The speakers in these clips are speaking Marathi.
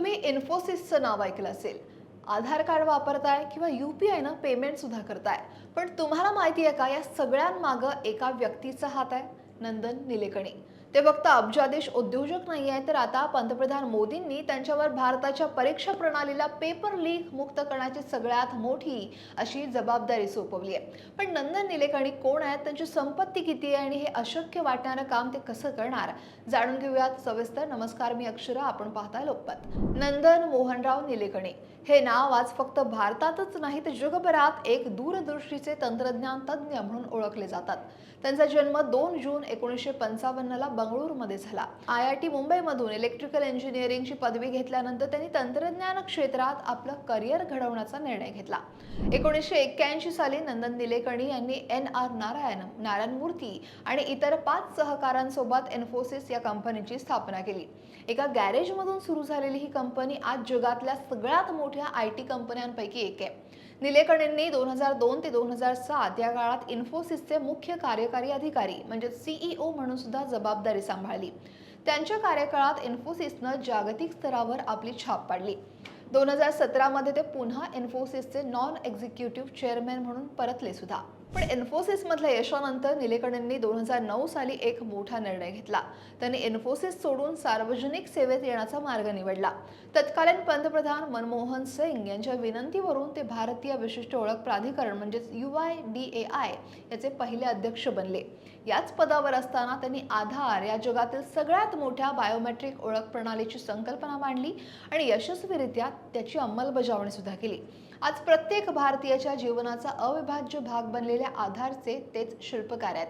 तुम्ही इन्फोसिसचं नाव ऐकलं असेल. आधार कार्ड वापरताय किंवा UPI पेमेंट सुद्धा करताय. पण तुम्हाला माहिती आहे का, या सगळ्यांमागं एका व्यक्तीचा हात आहे? नंदन निलेकणी. ते फक्त अब्जाधीश उद्योजक नाही आहेत, तर आता पंतप्रधान मोदींनी त्यांच्यावर भारताच्या परीक्षा प्रणालीला पेपर लीक मुक्त करण्याची सगळ्यात मोठी अशी जबाबदारी सोपवली आहे. पण नंदन निलेकणी कोण आहेत, त्यांची संपत्ती किती आहे आणि हे अशक्य वाटणारं काम ते कसं करणार, जाणून घेऊयात सविस्तर. नमस्कार, मी अक्षरा, आपण पाहताय लोकमत. नंदन मोहनराव निलेकणी हे नाव आज फक्त भारतातच नाही तर जगभरात एक दूरदृष्टीचे तंत्रज्ञान तज्ज्ञ म्हणून ओळखले जातात. त्यांचा जन्म 2 जून 1955 ला बंगळुरूमध्ये झाला. IIT मुंबईमधून इलेक्ट्रिकल इंजिनिअरिंगची पदवी घेतल्यानंतर त्यांनी तंत्रज्ञान क्षेत्रात आपलं करिअर घडवण्याचा निर्णय घेतला. 1981 साली नंदन निलेकणी यांनी NR नारायण, नारायण मूर्ती आणि इतर 5 सहकाऱ्यांसोबत इन्फोसिस या कंपनीची स्थापना केली. एका गॅरेजमधून सुरू झालेली ही कंपनी आज जगातल्या सगळ्यात मोठ्या IT कंपन्यांपैकी एक आहे. निलेकणींनी 2002 ते 2007 या काळात इन्फोसिसचे मुख्य कार्यकारी अधिकारी म्हणजे CEO म्हणून सुद्धा जबाबदारी सांभाळली. त्यांच्या कार्यकाळात इन्फोसिसनं जागतिक स्तरावर आपली छाप पाडली. 2017 मध्ये ते पुन्हा इन्फोसिसचे नॉन एक्झिक्युटिव्ह चेअरमॅन म्हणून परतले सुद्धा. पण इन्फोसिस मधल्या यशानंतर निलेकणींनी 2009 साली एक मोठा निर्णय घेतला. त्यांनी इन्फोसिस सोडून सार्वजनिक सेवेत येण्याचा मार्ग निवडला. तत्कालीन पंतप्रधान मनमोहन सिंग यांच्या विनंतीवरून ते भारतीय विशिष्ट ओळख प्राधिकरण म्हणजे UIDAI याचे पहिले अध्यक्ष बनले. याच पदावर असताना त्यांनी आधार या जगातील सगळ्यात मोठ्या बायोमेट्रिक ओळख प्रणालीची संकल्पना मांडली आणि यशस्वीरित्या त्याची अंमलबजावणी सुद्धा केली. आज प्रत्येक भारतीयाच्या जीवनाचा अविभाज्य भाग बनलेल्या आधारचे तेच शिल्पकार आहेत.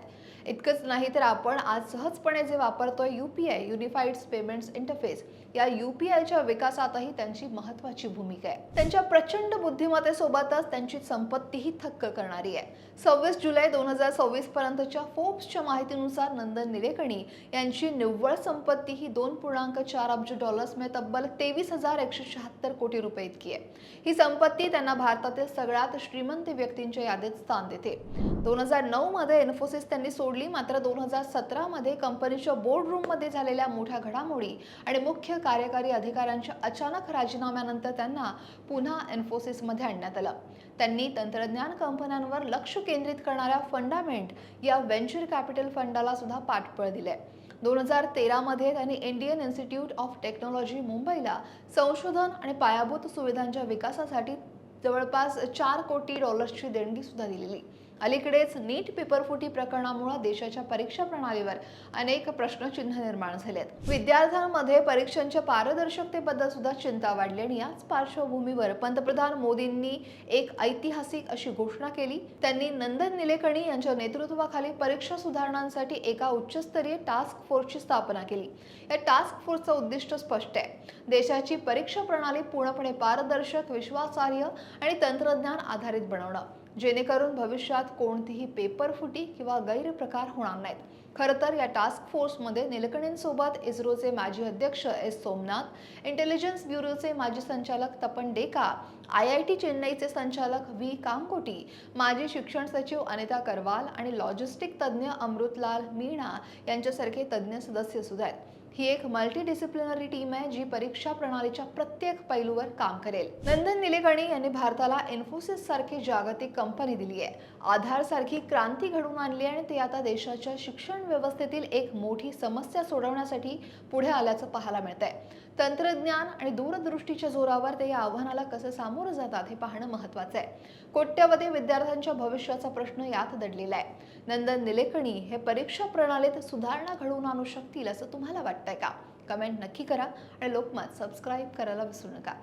इतकंच नाही तर आपण आज सहजपणे जे वापरतोय UPI युनिफाईड पेमेंट्स इंटरफेस, या UPIच्या विकासातही त्यांची महत्त्वाची भूमिका आहे. त्यांच्या प्रचंड बुद्धिमत्तेसोबतच त्यांची संपत्तीही थक्क करणारी आहे. 26 जुलै 2026 पर्यंतच्या फोर्ब्सच्या माहितीनुसार नंदन निलेकणी यांची निव्वळ संपत्ती ही $2.4 अब्ज म्हणजे तब्बल 23,176 कोटी रुपये इतकी आहे. ही संपत्ती त्यांना भारतातील सगळ्यात श्रीमंत व्यक्तींच्या यादीत स्थान देते. 2009 मध्ये इन्फोसिस त्यांनी सोडली, मात्र 2017 मध्ये कंपनीच्या बोर्डरूम मध्ये झालेल्या मोठ्या घडामोडी आणि मुख्य कार्यकारी अधिकाऱ्यांच्या अचानक राजीनाम्यानंतर त्यांना पुन्हा इन्फोसिस मध्ये आणण्यात आलं. त्यांनी तंत्रज्ञान कंपन्यांवर लक्ष केंद्रित करणाऱ्या फंडामेंट या व्हेंचर कॅपिटल फंडाला सुद्धा पाठबळ दिले. 2013 मध्ये त्यांनी इंडियन इन्स्टिट्यूट ऑफ टेक्नॉलॉजी मुंबईला संशोधन आणि पायाभूत सुविधांच्या विकासासाठी जवळपास $4 कोटी देणगी सुद्धा दिलेली. अलीकडेच नीट पेपरफुटी प्रकरणामुळे देशाच्या परीक्षा प्रणालीवर अनेक प्रश्नचिन्ह निर्माण झालेत. विद्यार्थ्यांमध्ये परीक्षांच्या पारदर्शकतेबद्दल सुद्धा चिंता वाढली आणि याच पार्श्वभूमीवर पंतप्रधान मोदींनी एक ऐतिहासिक अशी घोषणा केली. त्यांनी नंदन निलेकणी यांच्या नेतृत्वाखाली परीक्षा सुधारणांसाठी एका उच्चस्तरीय टास्क फोर्सची स्थापना केली. या टास्क फोर्सचं उद्दिष्ट स्पष्ट आहे: देशाची परीक्षा प्रणाली पूर्णपणे पारदर्शक, विश्वासार्ह आणि तंत्रज्ञान आधारित बनवणं, जेणेकरून भविष्यात कोणतीही पेपरफुटी किंवा गैरप्रकार होणार नाहीत. खरं तर या टास्क फोर्समध्ये निलेकणींसोबत इस्रोचे माजी अध्यक्ष S सोमनाथ, इंटेलिजन्स ब्युरोचे माजी संचालक तपन डेका, IIT चेन्नईचे संचालक V कामकोटी, माजी शिक्षण सचिव अनिता करवाल आणि लॉजिस्टिक तज्ज्ञ अमृतलाल मीणा यांच्यासारखे तज्ज्ञ सदस्य सुद्धा आहेत. ही एक मल्टीडिसिप्लिनरी टीम आहे जी परीक्षा प्रणालीच्या प्रत्येक पैलूवर काम करेल. नंदन निलेकणी यांनी भारताला इन्फोसिस सारखी जागतिक कंपनी दिली आहे, आधार सारखी क्रांती घडवून आणली आणि ते आता देशाच्या शिक्षण व्यवस्थेतील एक मोठी समस्या सोडवण्यासाठी पुढे आल्याचं पाहायला मिळतंय. तंत्रज्ञान आणि दूरदृष्टीच्या जोरावर ते या आव्हानाला कसं सामोरं जातात हे पाहणं महत्त्वाचं आहे. कोट्यवधी विद्यार्थ्यांच्या भविष्याचा प्रश्न यात दडलेला आहे. नंदन निलेकणी हे परीक्षा प्रणालीत सुधारणा घडवून आणू शकतील असं तुम्हाला वाटतंय का? कमेंट नक्की करा आणि लोकमत सबस्क्राईब करायला विसरू नका.